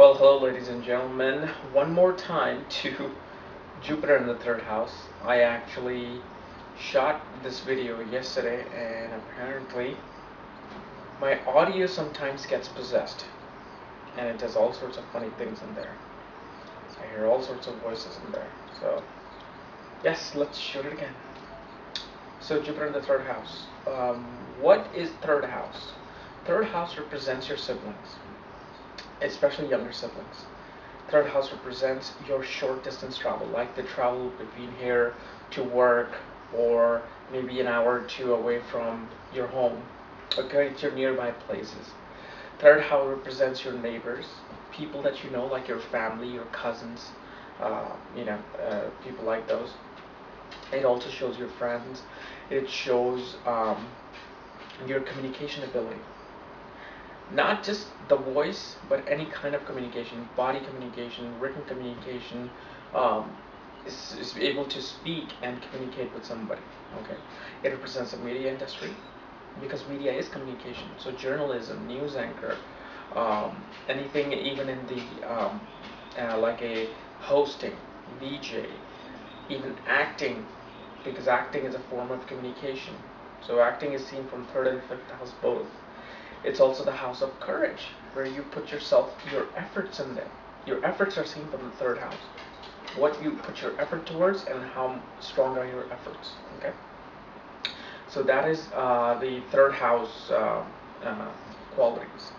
Well, hello, ladies and gentlemen. One more time to Jupiter in the third house. I actually shot this video yesterday, and apparently, my audio sometimes gets possessed, and it does all sorts of funny things in there. I hear all sorts of voices in there. So, yes, let's shoot it again. So, Jupiter in the third house. What is third house? Third house represents your siblings, especially younger siblings. Third house represents your short distance travel, like the travel between here to work, or maybe an hour or two away from your home, okay, to your nearby places. Third house represents your neighbors, people that you know, like your family, your cousins, people like those. It also shows your friends. It shows your communication ability, not just the voice, but any kind of communication, body communication, written communication, um, is able to speak and communicate with somebody. Okay, it represents the media industry because media is communication. So journalism, news anchor, anything even in the like a hosting, VJ, even acting, because acting is a form of communication. So acting is seen from third and fifth house both. It's also the house of courage, where you put your efforts in there. Your efforts are seen from the third house. What you put your effort towards and how strong are your efforts. Okay, so that is the third house qualities.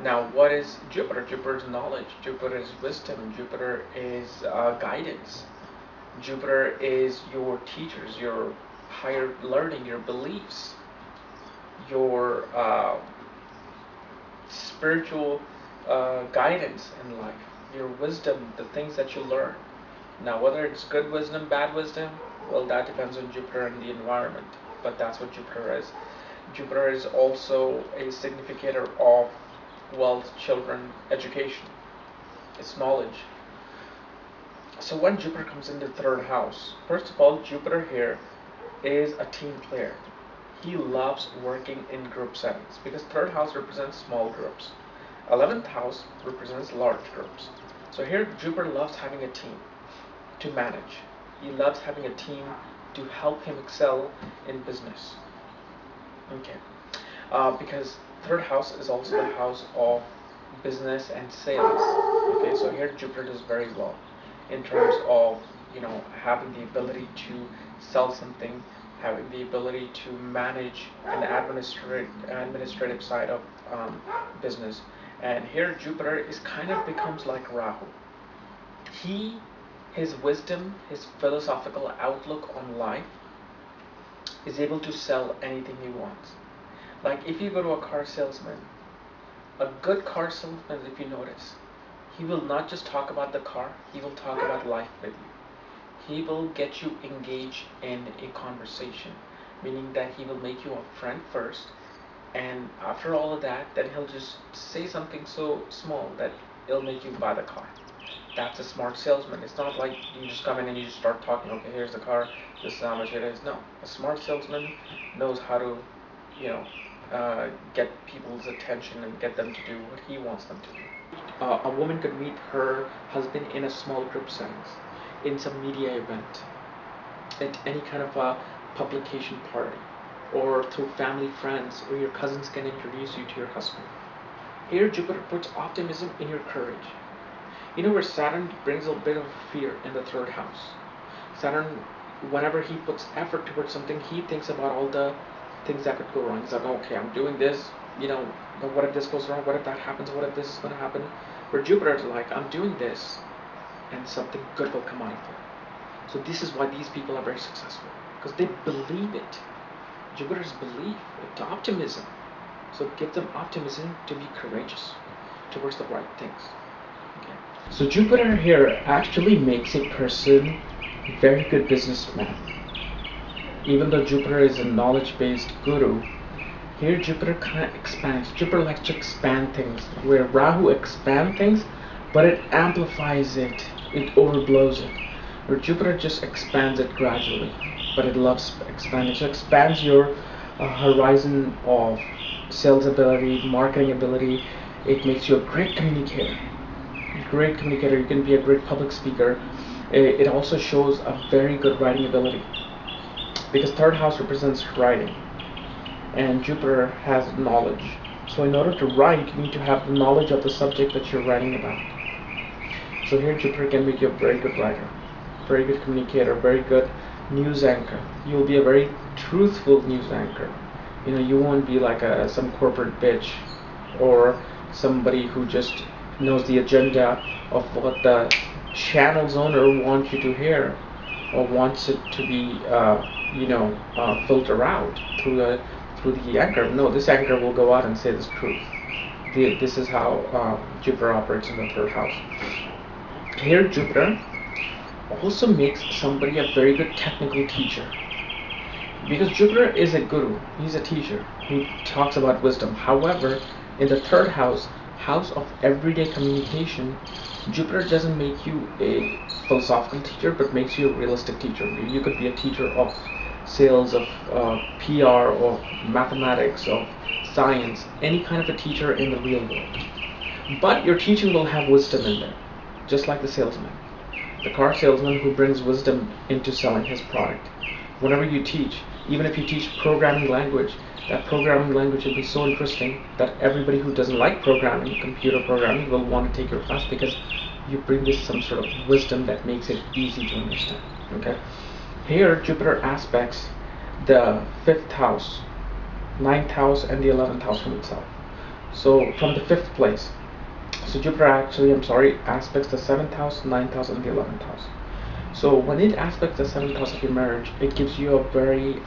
Now, what is Jupiter? Jupiter is knowledge. Jupiter is wisdom. Jupiter is guidance. Jupiter is your teachers, your higher learning, your beliefs, your spiritual guidance in life, your wisdom, the things that you learn. Now, whether it's good wisdom, bad wisdom, well, that depends on Jupiter and the environment, but that's what Jupiter is. Jupiter is also a significator of wealth, children, education. It's knowledge. So when Jupiter comes into third house, first of all, Jupiter here is a team player. He loves working in group settings because third house represents small groups. 11th house represents large groups. So here Jupiter loves having a team to manage. He loves having a team to help him excel in business. Okay. Because third house is also the house of business and sales. Okay, so here Jupiter does very well in terms of having the ability to sell something, having the ability to manage an administrative side of business. And here Jupiter is kind of becomes like Rahu. He, his wisdom, his philosophical outlook on life is able to sell anything he wants. Like if you go to a car salesman, a good car salesman, if you notice, he will not just talk about the car, he will talk about life with you. He will get you engaged in a conversation, meaning that he will make you a friend first, and after all of that, then he'll just say something so small that it'll make you buy the car. That's a smart salesman. It's not like you just come in and you just start talking, okay, here's the car, this is how much it is. No, a smart salesman knows how to, you know, get people's attention and get them to do what he wants them to do. A woman could meet her husband in a small group settings, in some media event, at any kind of a publication party, or through family friends, or your cousins can introduce you to your husband. Here, Jupiter puts optimism in your courage. You know where Saturn brings a bit of fear in the third house. Saturn, whenever he puts effort towards something, he thinks about all the things that could go wrong. He's like, okay, I'm doing this, but what if this goes wrong? What if that happens? What if this is going to happen? Where Jupiter's like, I'm doing this, and something good will come out of it. So this is why these people are very successful, because they believe it. Jupiter's belief, it's optimism. So give them optimism to be courageous towards the right things. Okay. So Jupiter here actually makes a person a very good businessman. Even though Jupiter is a knowledge-based guru, here Jupiter kind of expands. Jupiter likes to expand things, where Rahu expands things, but it amplifies it, it overblows it. Where Jupiter just expands it gradually, but it loves expanding. So it expands your horizon of sales ability, marketing ability. It makes you a great communicator. great communicator. You can be a great public speaker. It also shows a very good writing ability because third house represents writing, and Jupiter has knowledge. So in order to write, you need to have the knowledge of the subject that you're writing about. So here Jupiter can make you a very good writer, very good communicator, very good news anchor. You'll be a very truthful news anchor. You won't be like some corporate bitch or somebody who just knows the agenda of what the channel's owner wants you to hear or wants it to be, filter out through the anchor. No, this anchor will go out and say this truth. This is how Jupiter operates in the third house. Here, Jupiter also makes somebody a very good technical teacher because Jupiter is a guru, he's a teacher who talks about wisdom. However, in the third house, house of everyday communication, Jupiter doesn't make you a philosophical teacher but makes you a realistic teacher. You could be a teacher of sales, of PR, of mathematics, of science, any kind of a teacher in the real world. But your teaching will have wisdom in there, just like the salesman. The car salesman who brings wisdom into selling his product. Whenever you teach, even if you teach programming language, that programming language will be so interesting that everybody who doesn't like programming, computer programming, will want to take your class because you bring this some sort of wisdom that makes it easy to understand. Okay. Here, Jupiter aspects the 5th house, 9th house, and the 11th house from itself. So from the 5th place. So Jupiter aspects the 7th house, 9th house, and the 11th house. So when it aspects the 7th house of your marriage, it gives you a very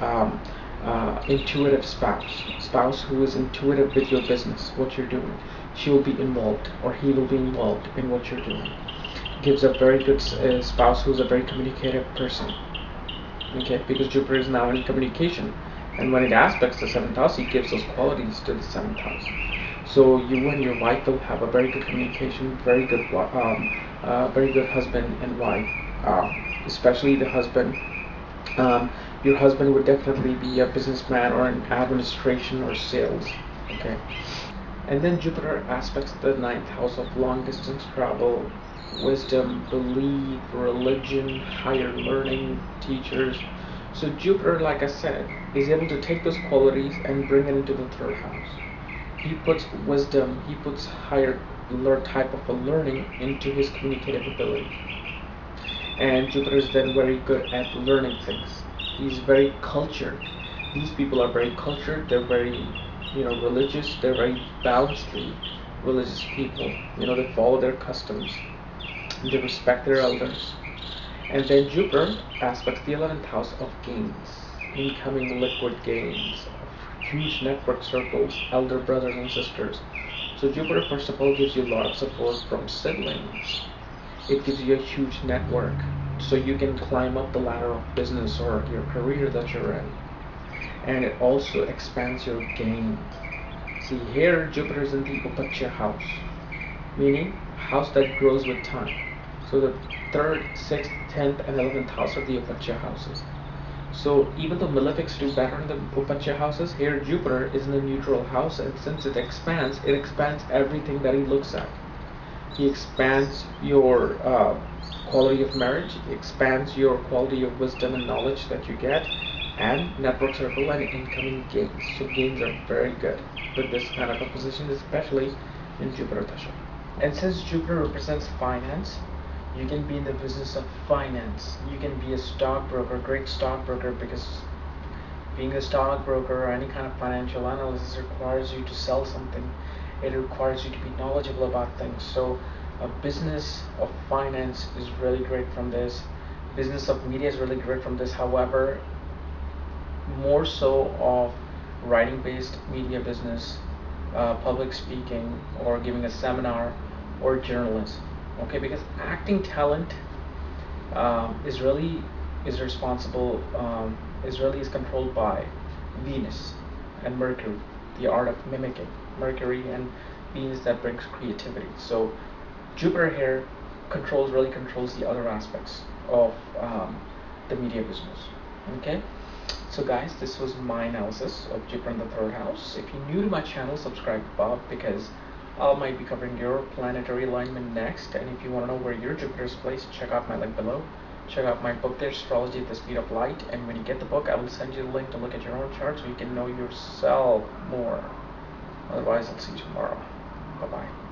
intuitive spouse who is intuitive with your business, what you're doing. She will be involved, or he will be involved in what you're doing. Gives a very good spouse who's a very communicative person. Okay, because Jupiter is now in communication, and when it aspects the 7th house, it gives those qualities to the 7th house. So you and your wife will have a very good communication, very good husband and wife. Especially the husband. Your husband would definitely be a businessman or in administration or sales. Okay. And then Jupiter aspects the 9th house of long distance travel, wisdom, belief, religion, higher learning, teachers. So Jupiter, like I said, is able to take those qualities and bring it into the third house. He puts wisdom, he puts higher type of a learning into his communicative ability. And Jupiter is then very good at learning things. He's very cultured. These people are very cultured. They're very, religious. They're very balancedly religious people. They follow their customs. They respect their elders. And then Jupiter aspects the 11th house of gains, incoming liquid gains, huge network circles, elder brothers and sisters. So Jupiter, first of all, gives you a lot of support from siblings. It gives you a huge network, so you can climb up the ladder of business or your career that you're in. And it also expands your gain. See, here Jupiter is in the Upachya house, meaning house that grows with time. So the 3rd, 6th, 10th, and 11th house are the Upachya houses. So even though malefics do better in the Upachya houses, here Jupiter is in the neutral house, and since it expands everything that he looks at. He expands your quality of marriage, he expands your quality of wisdom and knowledge that you get, and network circle and incoming gains. So gains are very good with this kind of a position, especially in Jupiter Dasha. And since Jupiter represents finance, you can be in the business of finance. You can be a stockbroker, great stockbroker, because being a stockbroker or any kind of financial analyst requires you to sell something. It requires you to be knowledgeable about things. So a business of finance is really great from this. Business of media is really great from this. However, more so of writing-based media business, public speaking, or giving a seminar, or journalism. Okay, because acting talent is controlled by Venus and Mercury, the art of mimicking. Mercury and Venus, that brings creativity. So Jupiter here really controls the other aspects of the media business. Okay, so guys, this was my analysis of Jupiter in the 3rd house. If you're new to my channel, subscribe above, because I might be covering your planetary alignment next, and if you want to know where your Jupiter is placed, check out my link below. Check out my book there, Astrology at the Speed of Light, and when you get the book, I will send you the link to look at your own chart so you can know yourself more. Otherwise, I'll see you tomorrow. Bye-bye.